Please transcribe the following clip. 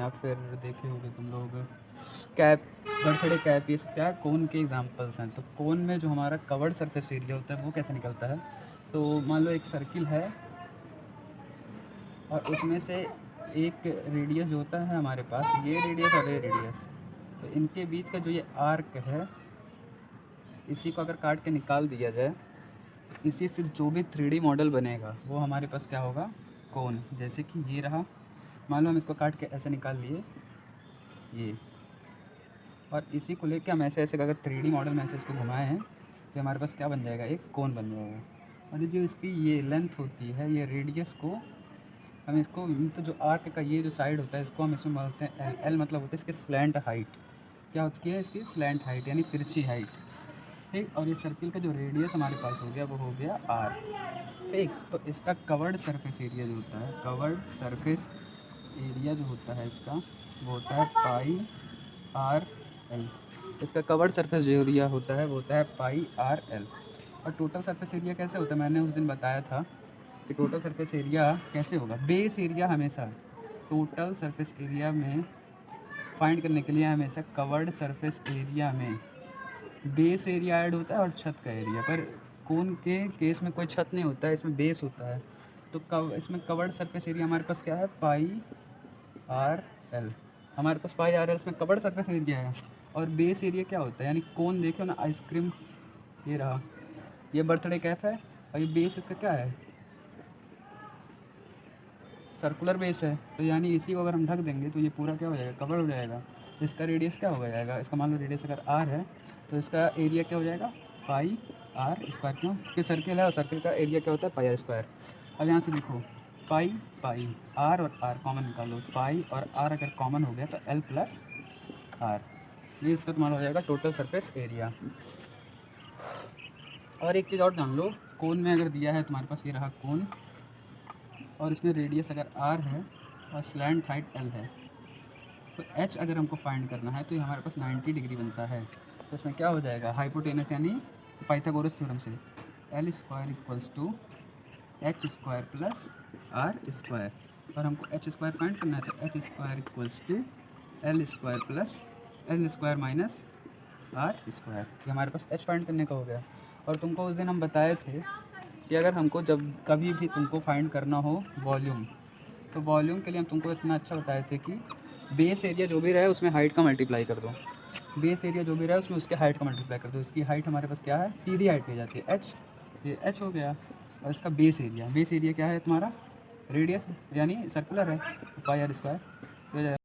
या फिर देखे होंगे तुम लोग कैप, बर्थडे कैप, ये सब क्या है, कोन के एग्जांपल्स हैं। तो कोन में जो हमारा कवर्ड सरफेस एरिया होता है वो कैसे निकलता है। तो मान लो एक सर्किल है और उसमें से एक रेडियस जो होता है हमारे पास, ये रेडियस और ये रेडियस, तो इनके बीच का जो ये आर्क है, इसी को अगर काट के निकाल दिया जाए, इसी से जो भी 3D मॉडल बनेगा वो हमारे पास क्या होगा, कोन। जैसे कि ये रहा, मान लो हम इसको काट के ऐसे निकाल लिए ये, और इसी को लेके हम ऐसे ऐसे अगर 3D मॉडल में ऐसे इसको घुमाए हैं तो हमारे पास क्या बन जाएगा, एक कोन बन जाएगा। और जो इसकी ये लेंथ होती है, ये रेडियस को हम इसको, तो जो आर्क का ये जो साइड होता है इसको हम इसमें बोलते हैं एल। एल मतलब होता है इसकी स्लैंट हाइट। क्या होती है इसकी स्लैंट हाइट, यानी तिरछी हाइट। ठीक, और ये सर्किल का जो रेडियस हमारे पास हो गया वो हो गया आर। ठीक, तो इसका कवर्ड सरफेस एरिया जो होता है, कवर्ड सरफेस एरिया जो होता है इसका, वो होता है पाई आर एल। इसका कवर्ड सरफेस जो एरिया होता है वो होता है पाई आर एल। और टोटल सरफेस एरिया कैसे होता है, मैंने उस दिन बताया था कि टोटल सरफेस एरिया कैसे होगा। बेस एरिया हमेशा, टोटल सरफेस एरिया में फाइंड करने के लिए हमेशा कवर्ड सरफेस एरिया में बेस एरिया ऐड होता है और छत का एरिया। पर कोन के केस में कोई छत नहीं होता है, इसमें बेस होता है। तो इसमें कवर्ड सरफेस एरिया हमारे पास क्या है, पाई आर एल। हमारे पास पाई आर एल इसमें कवर्ड सरफेस एरिया है। और बेस एरिया क्या होता है, यानी कोन देखो ना, आइसक्रीम ये रहा, ये बर्थडे कैप है, और ये बेस इसका क्या है, सर्कुलर बेस है। तो यानी इसी को अगर हम ढक देंगे तो ये पूरा क्या हो जाएगा, कवर हो जाएगा। इसका रेडियस क्या हो जाएगा, इसका मान लो रेडियस अगर आर है तो इसका एरिया क्या हो जाएगा, पाई आर स्क्वायर। क्यों, क्योंकि सर्किल है और सर्किल का एरिया क्या होता है, पाई आर स्क्वायर। अब यहाँ से लिखो पाई पाई, आर और आर कॉमन निकालो, पाई और आर अगर कॉमन हो गया तो एल प्लस आर, ये इसका तुम्हारा हो जाएगा टोटल सरफेस एरिया। और एक चीज़ और जान लो, कोन में अगर दिया है तुम्हारे पास, ये रहा कोन, और इसमें रेडियस अगर आर है और स्लैंट हाइट एल है, तो एच अगर हमको फाइंड करना है तो ये हमारे पास 90 डिग्री बनता है। तो इसमें क्या हो जाएगा, हाइपोटेनस यानी पाइथागोरस थ्योरम से L square equals to H square plus R square. और हमको एच स्क्वायर फाइंड करना है तो H square equals to L square plus L square minus R square. ये हमारे पास एच फाइंड करने का हो गया। और तुमको उस दिन हम बताए थे कि अगर हमको जब कभी भी तुमको फाइंड करना हो वॉल्यूम, तो वॉल्यूम के लिए हम तुमको इतना अच्छा बताए थे कि बेस एरिया जो भी रहे उसमें हाइट का मल्टीप्लाई कर दो। बेस एरिया जो भी रहे उसमें उसके हाइट का मल्टीप्लाई कर दो। इसकी हाइट हमारे पास क्या है, सीधी हाइट ली जाती है एच, ये एच हो गया। और इसका बेस एरिया क्या है तुम्हारा, रेडियस यानी सर्कुलर है, पाई आर स्क्वायर। तो